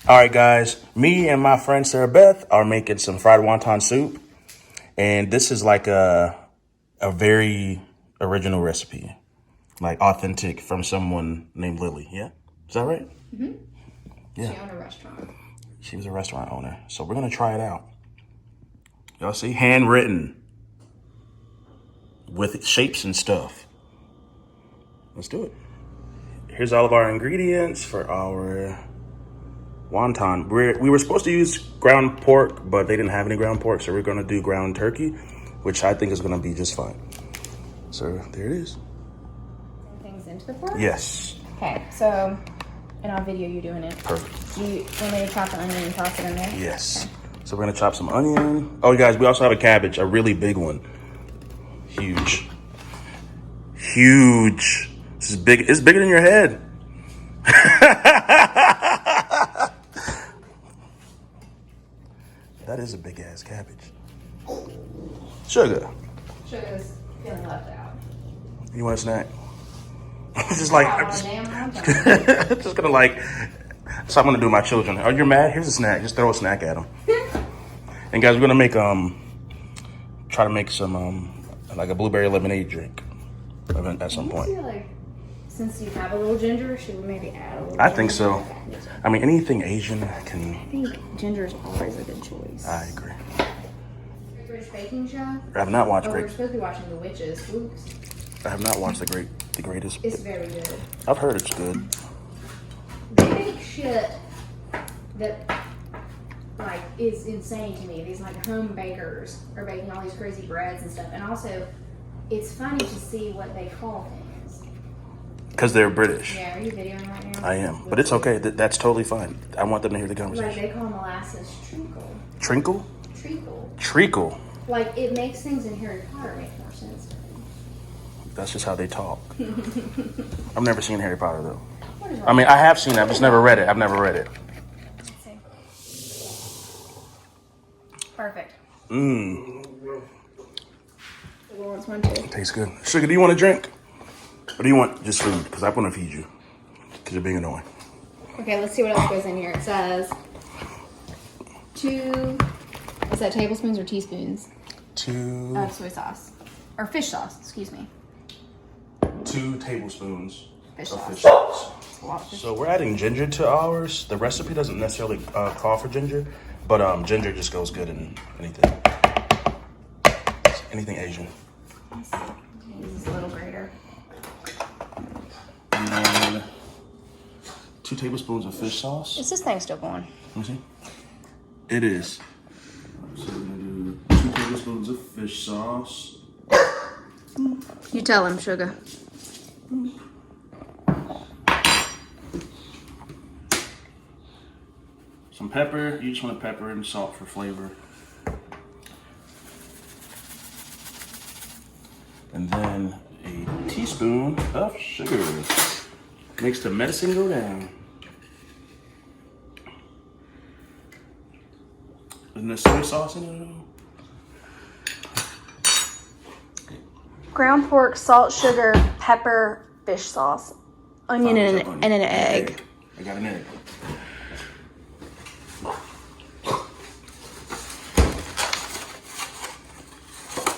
All right, guys. Me and my friend Sarah Beth are making some fried wonton soup, and this is like a very original recipe, like authentic from someone named Lily. Yeah, is that right? Mm-hmm. Yeah. She owned a restaurant. She was a restaurant owner, so we're gonna try it out. Y'all see, handwritten with shapes and stuff. Let's do it. Here's all of our ingredients for our wonton. We were supposed to use ground pork, but they didn't have any ground pork, so we're gonna do ground turkey, which I think is gonna be just fine. So there it is. Things into the pork? Yes. Okay, so, and I'll video you doing it. Perfect. Do you want me to chop the onion and toss it in there? Yes. So we're gonna chop some onion. Oh, you guys, we also have a cabbage, a really big one. Huge. Huge. This is big. It's bigger than your head. That is a big ass cabbage. Sugar. Sugar's feeling left out. You want a snack? Just like, I'm just gonna like, so I'm gonna do my children. Oh, you're mad? Here's a snack. Just throw a snack at them. And guys, we're gonna make, try to make some, like a blueberry lemonade drink at some point. I feel like since you have a little ginger, should we maybe add a little I think so. I mean, anything Asian can. I think ginger is always a good choice. I agree. British baking show? I have not watched We're Great. supposed to be watching The Witches. Oops. I have not watched the Greatest. It's very good. I've heard it's good. They make shit that like is insane to me. These like home bakers are baking all these crazy breads and stuff, and also it's funny to see what they call things. Because they're British. Yeah, are you videoing right now? I am, but it's okay. That's totally fine. I want them to hear the Like conversation. they call molasses treacle. Trinkle? Treacle. Treacle. Like it makes things in Harry Potter make more sense to me. That's just how they talk. I've never seen Harry Potter though. I mean, I have seen it. I've just never read it. I've never read it. Let's see. Perfect. Mmm. The Lawrence one too. Tastes good. Sugar, do you want a drink? Or do you want just food? Because I want to feed you. Because you're being annoying. Okay, let's see what else goes in here. It says 2, is that tablespoons or teaspoons? 2 of soy sauce. Or fish sauce, excuse me. 2 tablespoons Fish of sauce. fish sauce. It's a lot of fish. So we're adding ginger to ours. The recipe doesn't necessarily call for ginger, but ginger just goes good in anything. Anything Asian. Use this a little grater. And then 2 tablespoons of fish sauce. Is this thing still going? Let me see. It is. So we're gonna do 2 tablespoons of fish sauce. You tell him, sugar. Some pepper. You just want to pepper and salt for flavor. And then a teaspoon of sugar. Makes the medicine go down. Isn't there soy sauce in it? Ground pork, salt, sugar, pepper, fish sauce, onion, and an egg. I got an egg.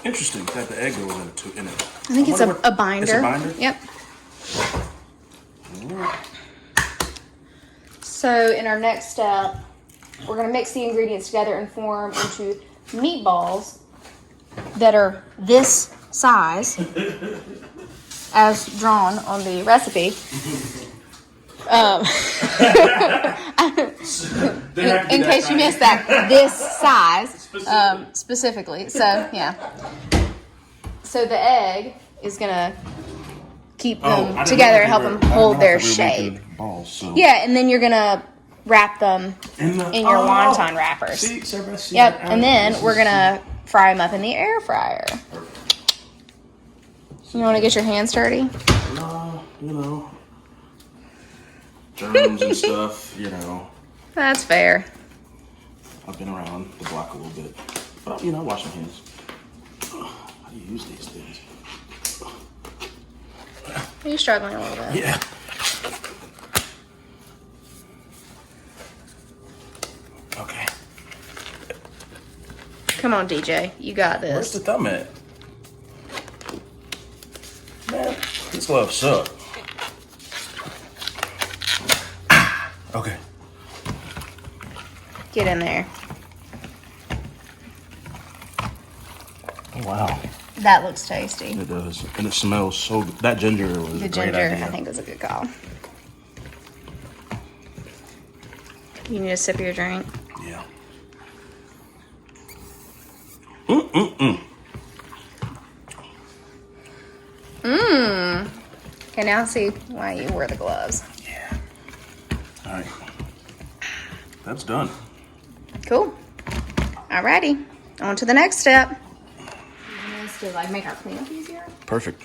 Interesting that the egg goes in it. I think it's a binder. It's a binder? Yep. So in our next step, we're going to mix the ingredients together and form into meatballs that are this size, as drawn on the recipe. In case you missed that, this size specifically. So yeah. So the egg is gonna keep them together and help them hold their shape. Balls, so. Yeah, and then you're gonna wrap them in your wonton wrappers. See, yep, and then we're gonna fry them up in the air fryer. You want to get your hands dirty? No, you know, germs and stuff. You know. That's fair. I've been around the block a little bit, but you know, wash my hands. How do you use these things? Are you struggling a little bit? Yeah. Okay. Come on, DJ. You got Where's this. the thumb at? Man, these gloves suck. Okay. Get in there. Oh, wow. That looks tasty. It does. And it smells so good. That ginger was The a great ginger, idea. I think, was a good call. You need a sip of your drink? Yeah. Okay, now see why you wore the gloves. Yeah. All right. That's done. Cool. Alrighty. On to the next step. This to like make our cleanup easier. Perfect.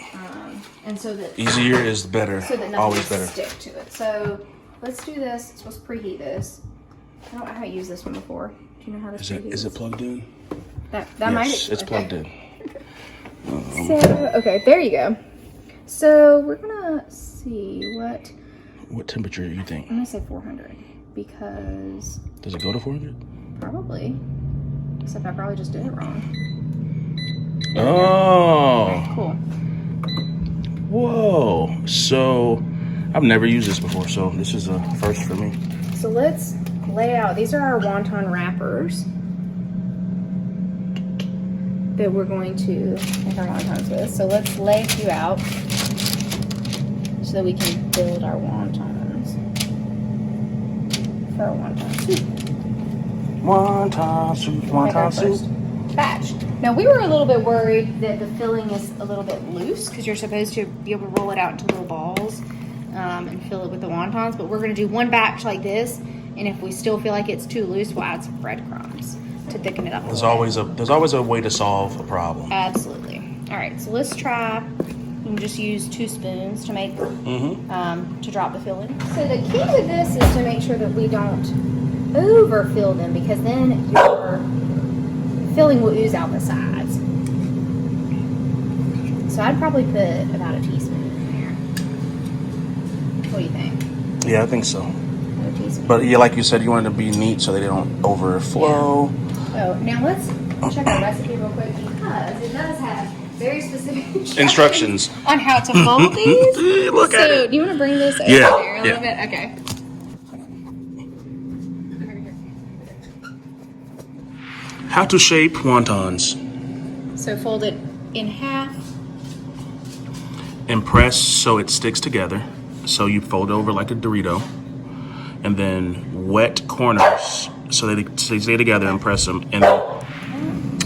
And so that Easier is better. so that nothing Always will better. stick to it. So let's do this. It's supposed to preheat this. I haven't used this one before. Do you know how this preheats? Is it plugged in? That Yes, might it's plugged in. So okay, there you go. So we're gonna see what What temperature do you think? I'm gonna say 400 because Does it go to 400? probably. Except I probably just did it wrong. Oh. Cool. Whoa. So I've never used this before, so this is a first for me. So let's lay out. These are our wonton wrappers that we're going to make our wontons with. So let's lay a few out so that we can build our wontons for our wonton soup. Wonton soup, wonton soup. Batch. Now we were a little bit worried that the filling is a little bit loose because you're supposed to be able to roll it out into little balls and fill it with the wontons, but we're going to do one batch like this, and if we still feel like it's too loose, we'll add some breadcrumbs to thicken it up. There's always a way to solve a problem. Absolutely. All right, so let's try. You can just use 2 spoons to make to drop the filling. So the key to this is to make sure that we don't overfill them because then your filling will ooze out the sides. So I'd probably put about a teaspoon in here. What do you think? Yeah, I think so. A teaspoon. But yeah, like you said, you want it to be neat so they don't overflow. Oh, now let's check our recipe real quick because it does have very specific Instructions. on how to fold these. Look at So, it. do you want to bring this over Yeah, there a little bit? Okay. How to shape wontons. So fold it in half. And press so it sticks together. So you fold it over like a Dorito. And then wet corners so they stay together and press them. And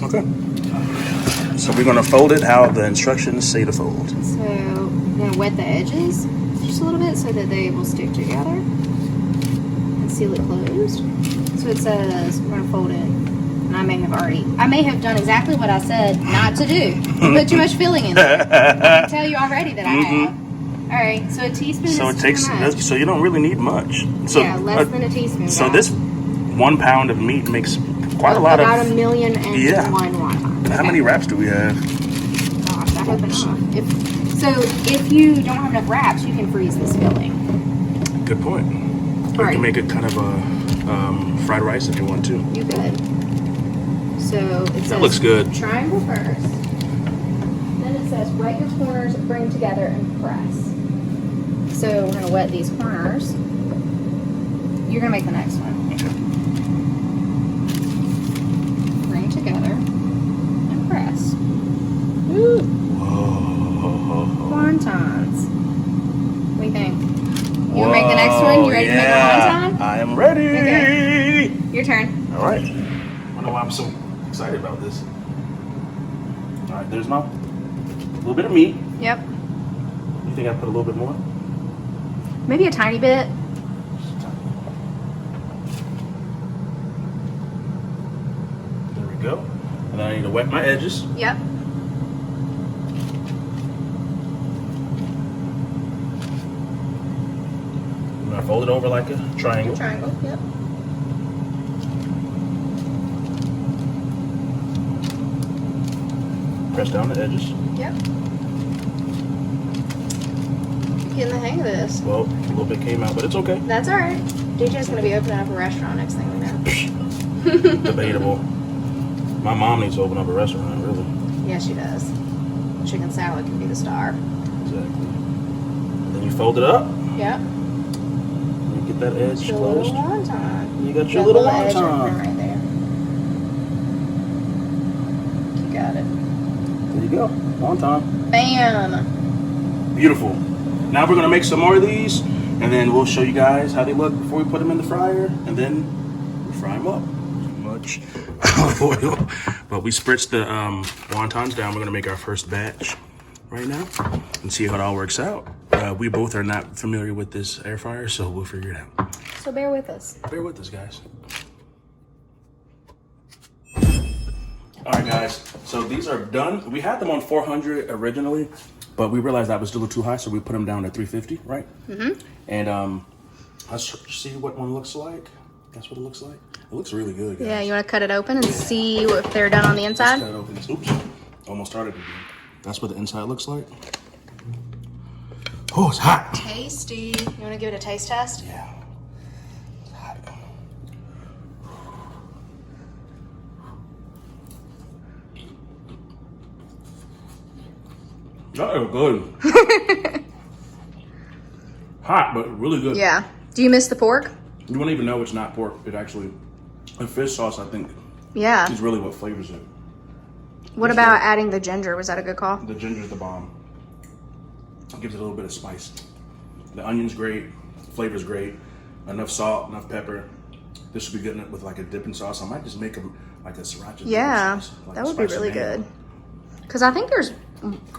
okay. So we're gonna fold it how the instructions say to fold. So I'm going to wet the edges just a little bit so that they will stick together and seal it closed. So it says we're going to fold it. And I may have done exactly what I said not to do. Put too much filling in there. I can tell you already that I have. All right, so a teaspoon So is it takes too much. so you don't really need much. So Yeah, less than a teaspoon. So guys. this 1 pound of meat makes quite a lot about of. a million and Yeah. one wontons. How many wraps do we have? Gosh, I hope enough. If you don't have enough wraps, you can freeze this filling. Good point. Or you Right. can make it kind of a fried rice if you want to. You could. So it says looks good. triangle first. Then it says wet your corners, bring together, and press. So we're going to wet these corners. You're going to make the next one. Okay. Bring together and press. Ooh, Whoa. wontons. What do you think? You want to make the next one? You ready to make a wonton? I am ready. Okay. Your turn. All right. I don't know why I'm so excited about this. All right, there's my little bit of meat. Yep. You think I put a little bit more? Maybe a tiny bit. There we go. And then I need to wet my edges. Yep. I'm gonna fold it over like a triangle. Triangle. Yep. Press down the edges. Yep. Getting the hang of this. Well, a little bit came out, but it's okay. That's all right. DJ's gonna be opening up a restaurant next thing we know. Debatable. My mom needs to open up a restaurant, really. Yeah, she does. Chicken salad can be the star. Exactly. Then you fold it up. Yep. You get that edge Your closed. little wonton. You got your little edge wonton. right there. You got it. There you go. Wonton. Bam. Beautiful. Now we're gonna make some more of these, and then we'll show you guys how they look before we put them in the fryer, and then we fry them up. Too much olive oil, but we spritzed the wontons down. We're gonna make our first batch right now and see how it all works out. We both are not familiar with this air fryer, so we'll figure it out. So bear with us. Bear with us, guys. All right, guys. So these are done. We had them on 400 originally, but we realized that was still too high, so we put them down to 350, right? Mm-hmm. And let's see what one looks like. That's what it looks like. It looks really good, guys. Yeah, you want to cut it open and see if they're done on the inside? Let's cut it open. Oops, almost started again. That's what the inside looks like. Oh, it's hot. Tasty. You want to give it a taste test? Yeah. It's hot. That is good. Hot, but really good. Yeah. Do you miss the pork? You won't even know it's not pork. It actually, the fish sauce, I think, Yeah. is really what flavors it. What about adding the ginger? Was that a good call? The ginger's the bomb. It gives it a little bit of spice. The onion's great. Flavor's great. Enough salt, enough pepper. This would be good with like a dipping sauce. I might just make them like a sriracha dipping Yeah, sauce, like that a would be spicy really mango. good. Because I think there's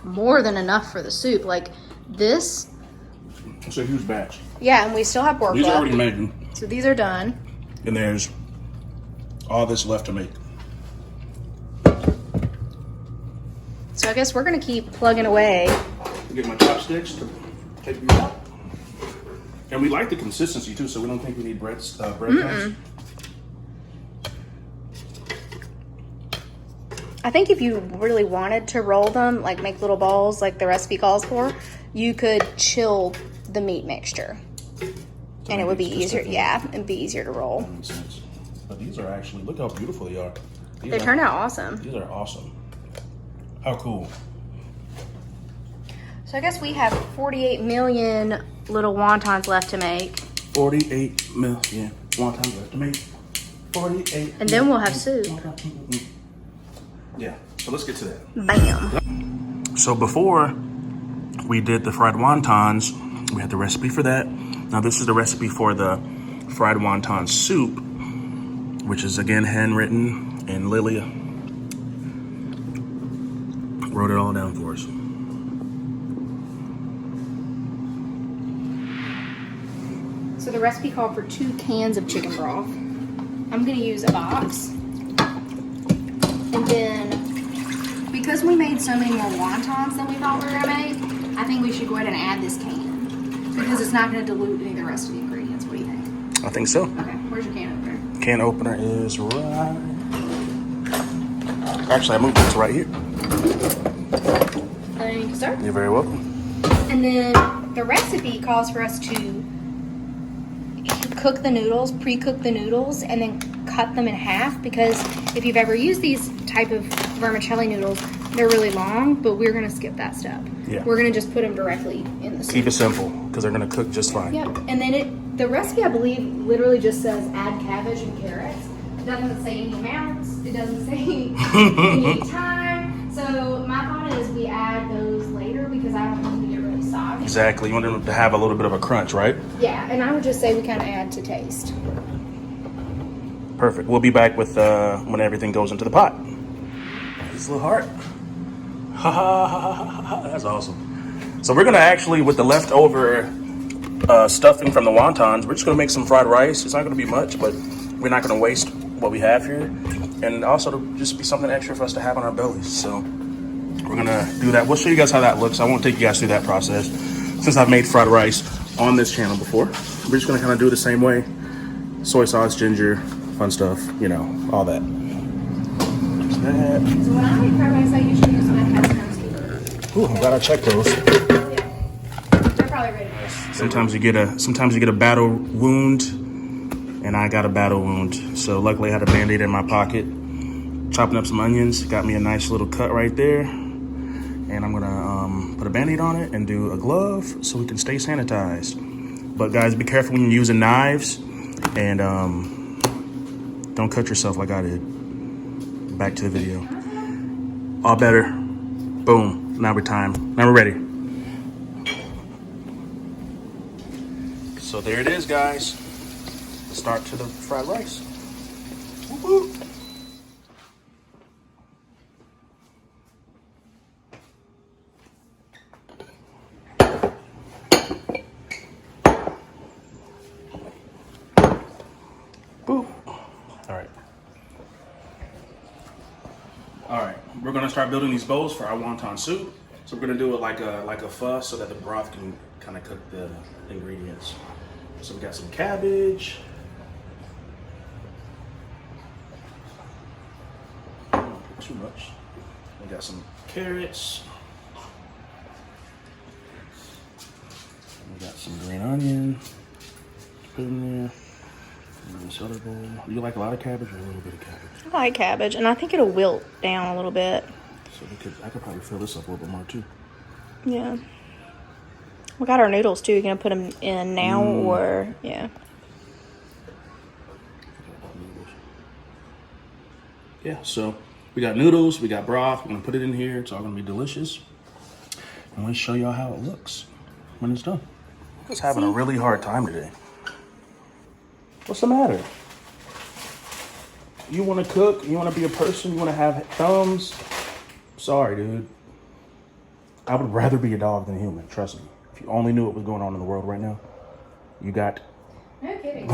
more than enough for the soup. Like this. It's a huge batch. Yeah, and we still have pork These are left. already made, So these are done. and there's all this left to make. So I guess we're going to keep plugging away. Get my chopsticks to take these out. And we like the consistency too, so we don't think we need breadcrumbs. I think if you really wanted to roll them, like make little balls like the recipe calls for, you could chill the meat mixture. And it would be easier, yeah, it'd be easier to roll. That makes sense. But these are actually, look how beautiful they are. They turned out awesome. These are awesome. How cool. So I guess we have 48 million little wontons left to make. 48 million wontons left to make. 48 And then we'll have soup. Yeah, so let's get to that. Bam. So before we did the fried wontons, we had the recipe for that. Now this is the recipe for the fried wonton soup, which is again handwritten, and Lilia wrote it all down for us. So the recipe called for 2 cans of chicken broth. I'm gonna use a box. And then, because we made so many more wontons than we thought we were gonna make, I think we should go ahead and add this can. Because it's not gonna dilute any of the rest of the ingredients. What do you think? I think so. Okay, where's your can opener? Can opener is right. Actually, I moved it to right here. Thank you, sir. You're very welcome. And then the recipe calls for us to cook the noodles, pre-cook the noodles, and then cut them in half, because if you've ever used these type of vermicelli noodles, they're really long, but we're gonna skip that step. Yeah. We're gonna just put them directly in the soup. Keep it simple, because they're gonna cook just fine. Yep. And then the recipe, I believe, literally just says add cabbage and carrots. It doesn't say any amounts. It doesn't say any time. So my thought is we add those later, because I don't want them to get really soggy. Exactly. You want them to have a little bit of a crunch, right? Yeah, and I would just say we kind of add to taste. Perfect. We'll be back with when everything goes into the pot. This little heart. Ha ha ha ha ha. That's awesome. So we're gonna actually, with the leftover stuffing from the wontons, we're just gonna make some fried rice. It's not gonna be much, but we're not gonna waste what we have here, and also to just be something extra for us to have on our bellies. So we're gonna do that. We'll show you guys how that looks. I won't take you guys through that process since I've made fried rice on this channel before. We're just gonna kind of do it the same way. Soy sauce, ginger, fun stuff, you know, all that. There's that. So when I make fried rice, I usually use my cast Ooh, I'm glad I checked those. They're probably ready. Sometimes you get a battle wound and I got a battle wound. So luckily I had a Band-Aid in my pocket. Chopping up some onions, got me a nice little cut right there. And I'm gonna put a Band-Aid on it and do a glove so we can stay sanitized. But guys, be careful when you're using knives, and don't cut yourself like I did. Back to the video. All better. Boom. Now we're time. Now we're ready. So there it is, guys. Start to the fried rice. Woo-hoo. Boop. All right, we're gonna start building these bowls for our wonton soup. So we're gonna do it like a pho so that the broth can kind of cook the ingredients. So we got some cabbage. Don't put too much. We got some carrots. We got some green onion. Put in there. Other bowl. Do you like a lot of cabbage or a little bit of cabbage? I like cabbage, and I think it'll wilt down a little bit. So I could probably fill this up a little bit more too. Yeah. We got our noodles too. You gonna put them in now or yeah? Yeah. So we got noodles, we got broth. We're gonna put it in here. It's all gonna be delicious. I'm gonna show y'all how it looks when it's done. I was having a really hard time today. What's the matter? You want to cook? You want to be a person? You want to have thumbs? Sorry, dude. I would rather be a dog than a human. Trust me. If you only knew what was going on in the world right now, you got. No kidding.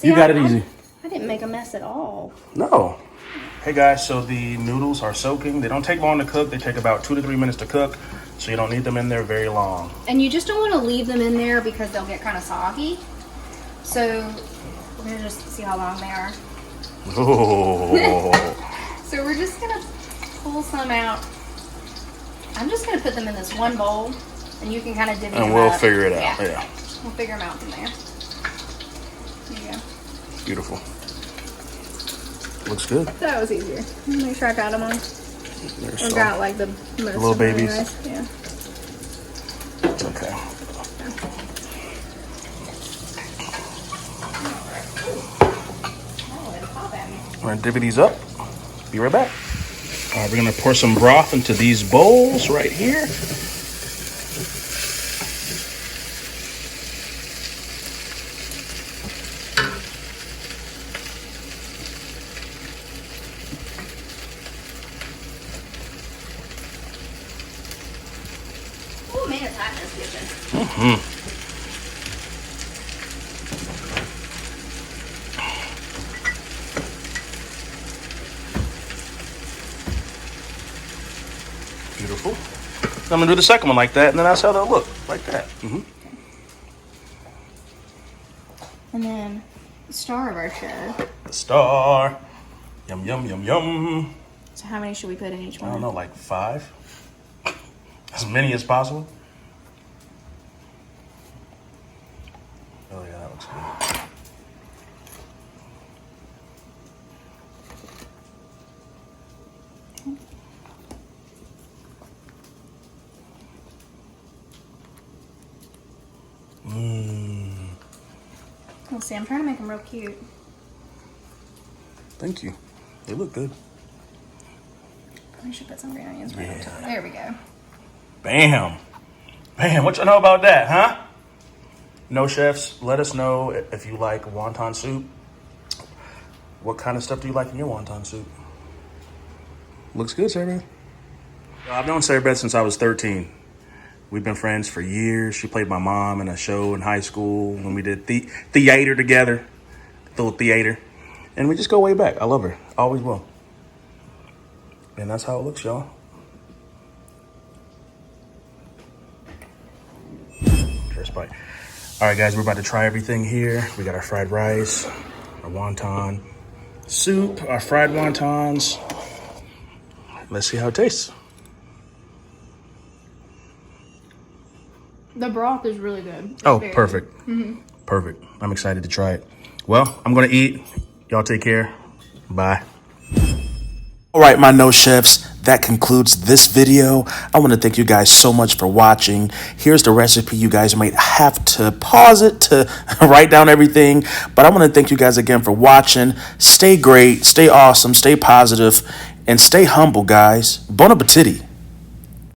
You got it easy. I didn't make a mess at all. No. Hey guys, so the noodles are soaking. They don't take long to cook. They take about 2 to 3 minutes to cook, so you don't need them in there very long. And you just don't want to leave them in there because they'll get kind of soggy. So we're gonna just see how long they are. Oh. So we're just gonna pull some out. I'm just gonna put them in this one bowl, and you can kind of divvy them up. And we'll figure it out. Yeah. We'll figure them out from there. There you go. Beautiful. Looks good. That was easier. Make sure I got them on. There's Or some got like the most little of them babies. anyways. Yeah. Okay. I'm gonna divvy these up. Be right back. All right, we're gonna pour some broth into these bowls right here. Oh man, it's hot in this kitchen. Beautiful. I'm gonna do the second one like that, and then that's how they'll look, like that. And then the star of our show. The star. Yum, yum, yum, yum. So how many should we put in each I one? don't know, like 5? As many as possible. Oh yeah, that looks good. Let's see. I'm trying to make them real cute. Thank you. They look good. We should put some green onions right on top. There we go. Bam. Bam. What you know about that, huh? No chefs, let us know if you like wonton soup. What kind of stuff do you like in your wonton soup? Looks good, Sarah. I've known Sarah Beth since I was 13. We've been friends for years. She played my mom in a show in high school when we did theater together, little theater. And we just go way back. I love her. Always will. And that's how it looks, y'all. First bite. All right, guys, we're about to try everything here. We got our fried rice, our wonton soup, our fried wontons. Let's see how it tastes. The broth is really good. Oh, perfect. Perfect. I'm excited to try it. Well, I'm going to eat. Y'all take care. Bye. All right, my no chefs, that concludes this video. I want to thank you guys so much for watching. Here's the recipe. You guys might have to pause it to write down everything, but I want to thank you guys again for watching. Stay great, stay awesome, stay positive, and stay humble, guys. Bon appetit.